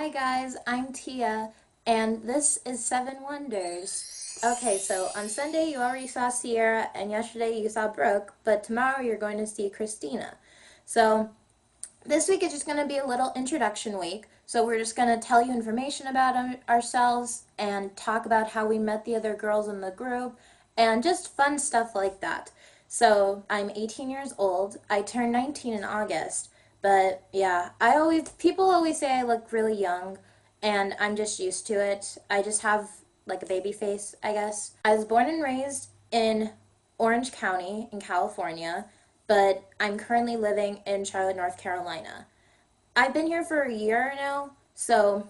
Hi guys, I'm Tia, and this is Seven Wonders. Okay, so on Sunday you already saw Sierra, and yesterday you saw Brooke, but tomorrow you're going to see Christina. So this week is just going to be a little introduction week. So we're just going to tell you information about ourselves and talk about how we met the other girls in the group and just fun stuff like that. So I'm 18 years old. I turned 19 in August. But yeah, people always say I look really young, and I'm just used to it. I just have like a baby face, I guess. I was born and raised in Orange County in California, but I'm currently living in Charlotte, North Carolina. I've been here for a year now, so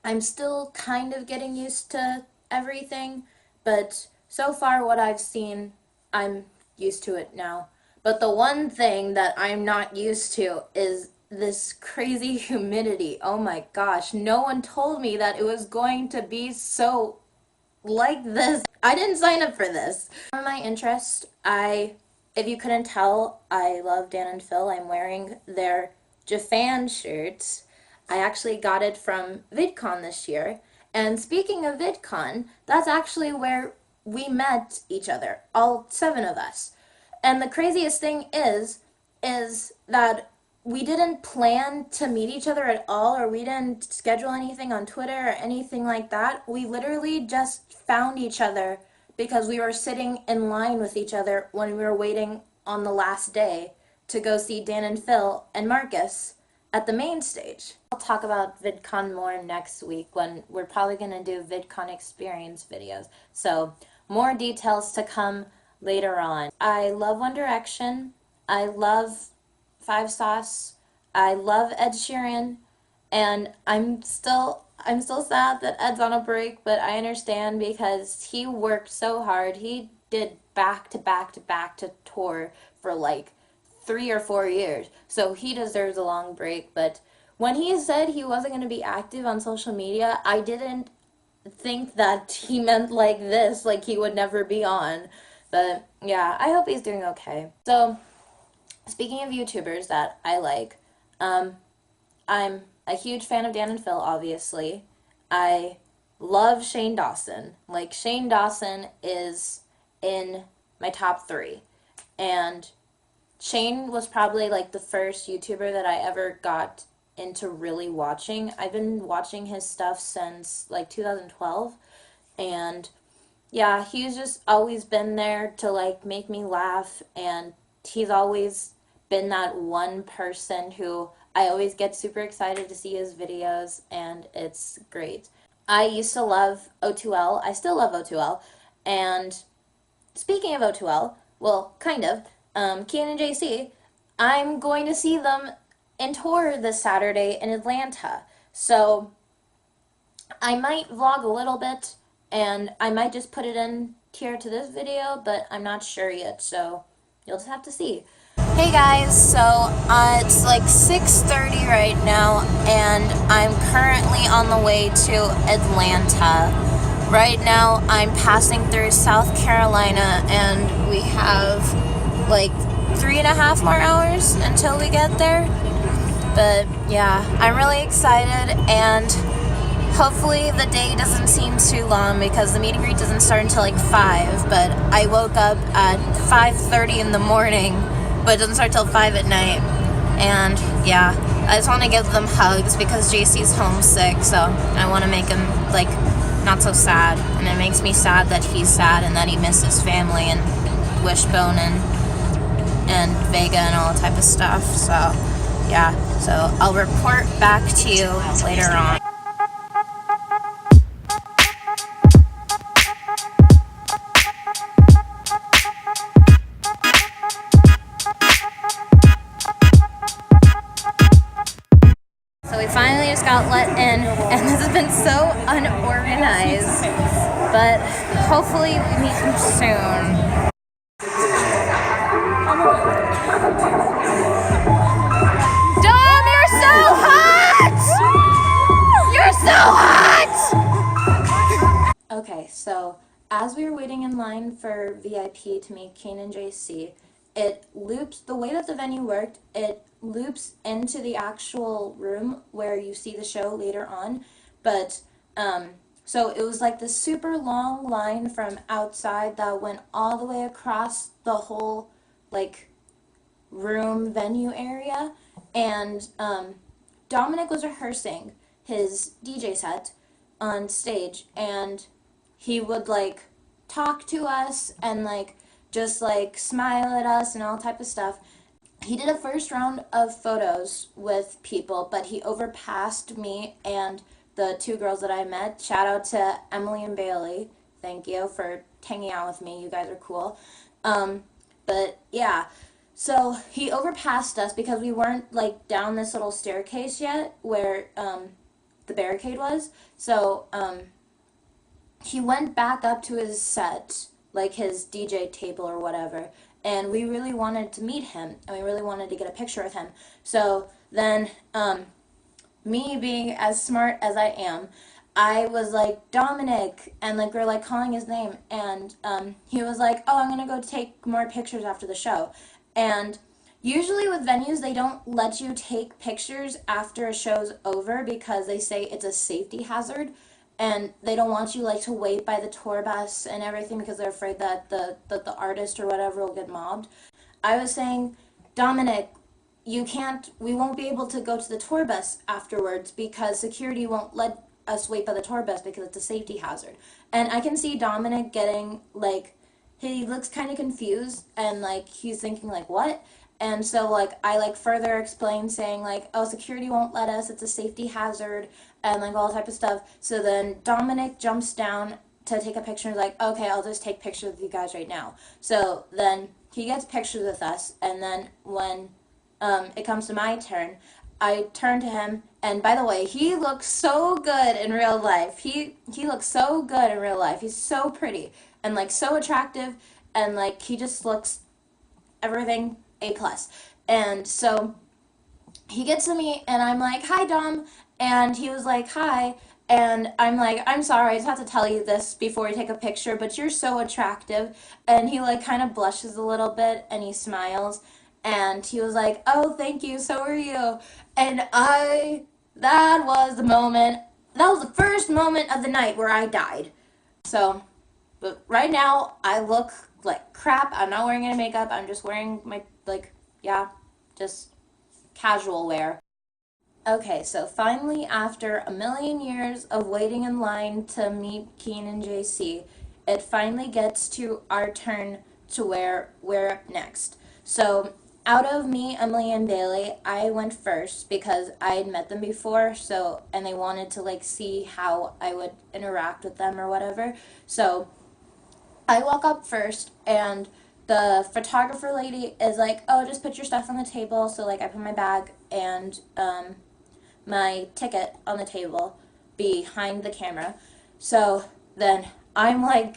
I'm still kind of getting used to everything, but so far what I've seen, I'm used to it now. But the one thing that I'm not used to is this crazy humidity. Oh my gosh, no one told me that it was going to be so like this. I didn't sign up for this. For my interest, if you couldn't tell, I love Dan and Phil. I'm wearing their Jafan shirts. I actually got it from VidCon this year. And speaking of VidCon, that's actually where we met each other, all seven of us. And the craziest thing is that we didn't plan to meet each other at all, or we didn't schedule anything on Twitter or anything like that. We literally just found each other because we were sitting in line with each other when we were waiting on the last day to go see Dan and Phil and Marcus at the main stage. I'll talk about VidCon more next week when we're probably going to do VidCon experience videos. So more details to come later on. I love One Direction. I love Five Sauce. I love Ed Sheeran, and I'm still sad that Ed's on a break, but I understand because he worked so hard. He did back to back to back to tour for like 3 or 4 years, so he deserves a long break. But when he said he wasn't going to be active on social media, I didn't think that he meant like this, like he would never be on. But yeah, I hope he's doing okay. So speaking of YouTubers that I like, I'm a huge fan of Dan and Phil, obviously. I love Shane Dawson. Like, Shane Dawson is in my top three. And Shane was probably like the first YouTuber that I ever got into really watching. I've been watching his stuff since like 2012. And yeah, he's just always been there to like make me laugh, and he's always been that one person who I always get super excited to see his videos, and it's great. I used to love O2L. I still love O2L. And speaking of O2L, well, kind of, Kian and JC, I'm going to see them in tour this Saturday in Atlanta. So I might vlog a little bit, and I might just put it in here to this video, but I'm not sure yet, so you'll just have to see. Hey guys, so it's like 6:30 right now, and I'm currently on the way to Atlanta. Right now I'm passing through South Carolina, and we have like 3.5 more hours until we get there. But yeah, I'm really excited, and hopefully the day doesn't seem too long because the meet and greet doesn't start until like 5, but I woke up at 5:30 in the morning, but it doesn't start till 5 at night. And yeah, I just want to give them hugs because JC's homesick, so I want to make him like not so sad. And it makes me sad that he's sad and that he misses family and Wishbone and Vega and all that type of stuff. So yeah, so I'll report back to you later on. So we finally just got let in, and this has been so unorganized, but hopefully we meet him soon. Dom, you're so hot! You're so hot! Okay, so as we were waiting in line for VIP to meet Kane and JC, it loops, the way that the venue worked, it loops into the actual room where you see the show later on. But so it was like this super long line from outside that went all the way across the whole like room venue area. And Dominic was rehearsing his DJ set on stage, and he would like talk to us and like just like smile at us and all type of stuff. He did a first round of photos with people, but he overpassed me and the two girls that I met. Shout out to Emily and Bailey. Thank you for hanging out with me. You guys are cool. But yeah, so he overpassed us because we weren't like down this little staircase yet where the barricade was. So he went back up to his set, like his DJ table or whatever, and we really wanted to meet him, and we really wanted to get a picture with him. So then, me being as smart as I am, I was like, Dominic, and like we're like calling his name, and he was like, oh, I'm gonna go take more pictures after the show. And usually with venues, they don't let you take pictures after a show's over because they say it's a safety hazard, and they don't want you like to wait by the tour bus and everything because they're afraid that the artist or whatever will get mobbed. I was saying, Dominic, you can't, we won't be able to go to the tour bus afterwards because security won't let us wait by the tour bus because it's a safety hazard. And I can see Dominic getting like, he looks kind of confused and like he's thinking like, what? And so like I like further explained saying like, oh, security won't let us, it's a safety hazard, and like all type of stuff. So then Dominic jumps down to take a picture and is like, okay, I'll just take pictures with you guys right now. So then he gets pictures with us, and then when it comes to my turn, I turn to him, and by the way, he looks so good in real life. He looks so good in real life. He's so pretty and like so attractive, and like he just looks everything A plus. And so he gets to me, and I'm like, hi, Dom. And he was like, hi. And I'm like, I'm sorry, I just have to tell you this before we take a picture, but you're so attractive. And he like kind of blushes a little bit and he smiles. And he was like, oh, thank you, so are you. And that was the moment, that was the first moment of the night where I died. So, but right now, I look like crap. I'm not wearing any makeup. I'm just wearing my, like, yeah, just casual wear. Okay, so finally, after a million years of waiting in line to meet Keen and JC, it finally gets to our turn to where we're up next. So, out of me, Emily, and Bailey, I went first because I had met them before, so, and they wanted to, like, see how I would interact with them or whatever. So, I walk up first, and the photographer lady is like, oh, just put your stuff on the table. So, like, I put my bag and, my ticket on the table behind the camera. So then I'm like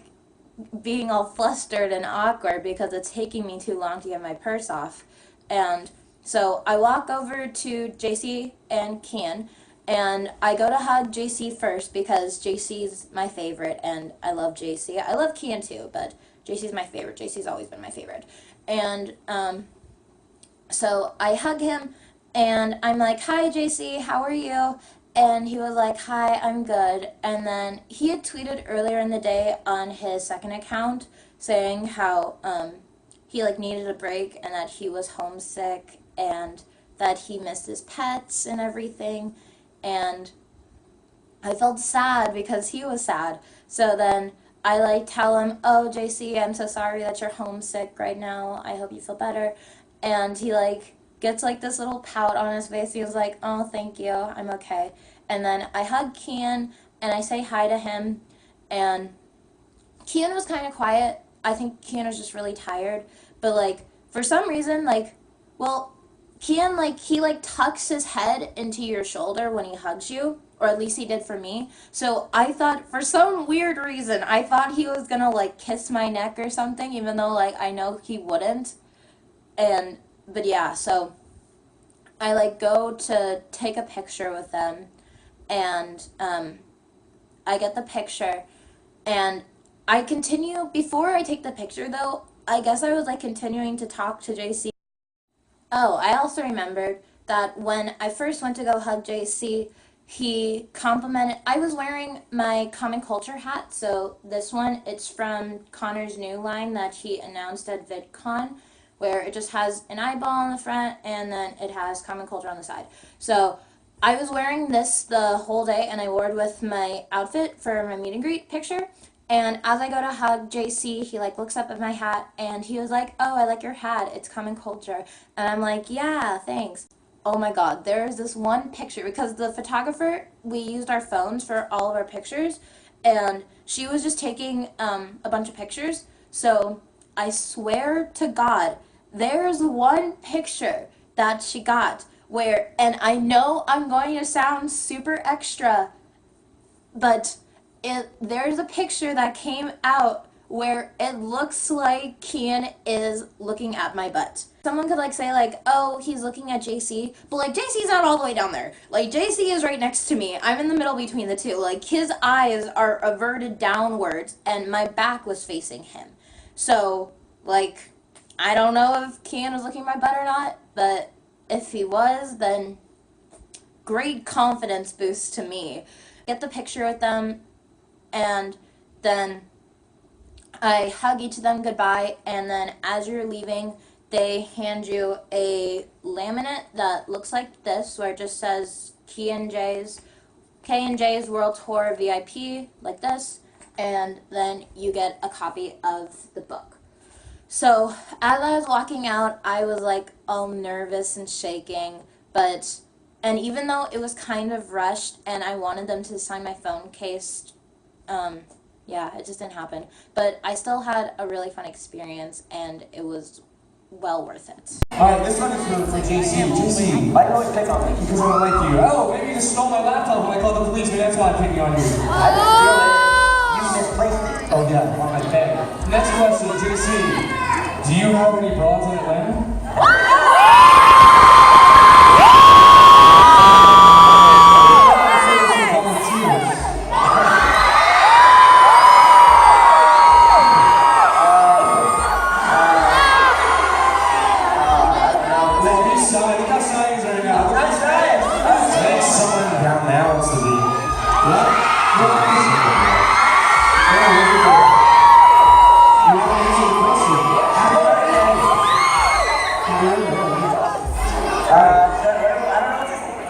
being all flustered and awkward because it's taking me too long to get my purse off. And so I walk over to JC and Kian, and I go to hug JC first because JC's my favorite and I love JC. I love Kian too, but JC's my favorite. JC's always been my favorite. And so I hug him and I'm like, hi, JC, how are you? And he was like, hi, I'm good. And then he had tweeted earlier in the day on his second account saying how he like needed a break and that he was homesick and that he missed his pets and everything. And I felt sad because he was sad. So then I like tell him, oh, JC, I'm so sorry that you're homesick right now. I hope you feel better. And he like gets like this little pout on his face. He was like, oh, thank you, I'm okay. And then I hug Kian and I say hi to him. And Kian was kind of quiet. I think Kian was just really tired. But like for some reason, like, well, Kian like he like tucks his head into your shoulder when he hugs you, or at least he did for me. So I thought, for some weird reason, I thought he was gonna like kiss my neck or something, even though like I know he wouldn't. And but yeah, so I like go to take a picture with them, and I get the picture, and I continue, before I take the picture though, I guess I was like continuing to talk to JC. Oh, I also remembered that when I first went to go hug JC, he complimented. I was wearing my Common Culture hat, so this one, it's from Connor's new line that he announced at VidCon, where it just has an eyeball on the front and then it has Common Culture on the side. So I was wearing this the whole day, and I wore it with my outfit for my meet and greet picture. And as I go to hug JC, he like looks up at my hat and he was like, "Oh, I like your hat. It's Common Culture." And I'm like, "Yeah, thanks." Oh my God, there's this one picture because the photographer, we used our phones for all of our pictures, and she was just taking a bunch of pictures. So I swear to God, there's one picture that she got where, and I know I'm going to sound super extra, but there's a picture that came out where it looks like Kian is looking at my butt. Someone could like say like, "Oh, he's looking at JC," but like JC's not all the way down there. Like JC is right next to me. I'm in the middle between the two. Like his eyes are averted downwards and my back was facing him. So like I don't know if Kian was looking at my butt or not, but if he was, then great confidence boost to me. Get the picture with them, and then I hug each of them goodbye, and then as you're leaving, they hand you a laminate that looks like this, where it just says K&J's World Tour VIP, like this, and then you get a copy of the book. So as I was walking out, I was like all nervous and shaking, and even though it was kind of rushed and I wanted them to sign my phone case, yeah, it just didn't happen. But I still had a really fun experience and it was well worth it. Alright, this one is for JC. JC, why do you always pick on me? Because I don't like you. Oh, maybe you just stole my laptop when I called the police. Maybe that's why I'm picking on you. I didn't steal it. You misplaced it. Oh yeah, on my bed. Next question, JC. Do you have any bras in Atlanta?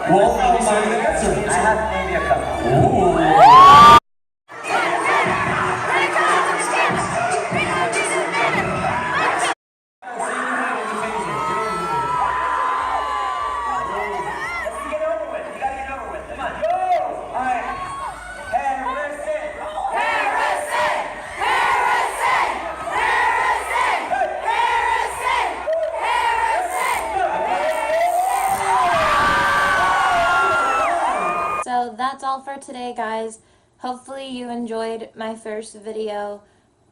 Well, I decided to answer. I have maybe a couple. Ooh. Get over with. You gotta get over with. Come on, go! Alright. Harrison! Harrison! Harrison! Harrison! Harrison! Harrison! So that's all for today, guys. Hopefully you enjoyed my first video,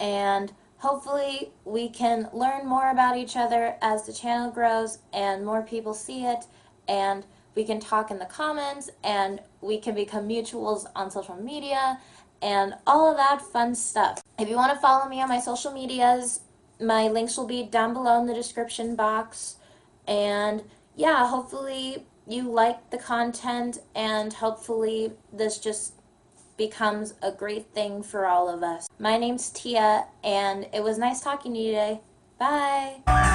and hopefully we can learn more about each other as the channel grows and more people see it, and we can talk in the comments, and we can become mutuals on social media and all of that fun stuff. If you want to follow me on my social medias, my links will be down below in the description box. And yeah, hopefully you like the content, and hopefully this just becomes a great thing for all of us. My name's Tia, and it was nice talking to you today. Bye!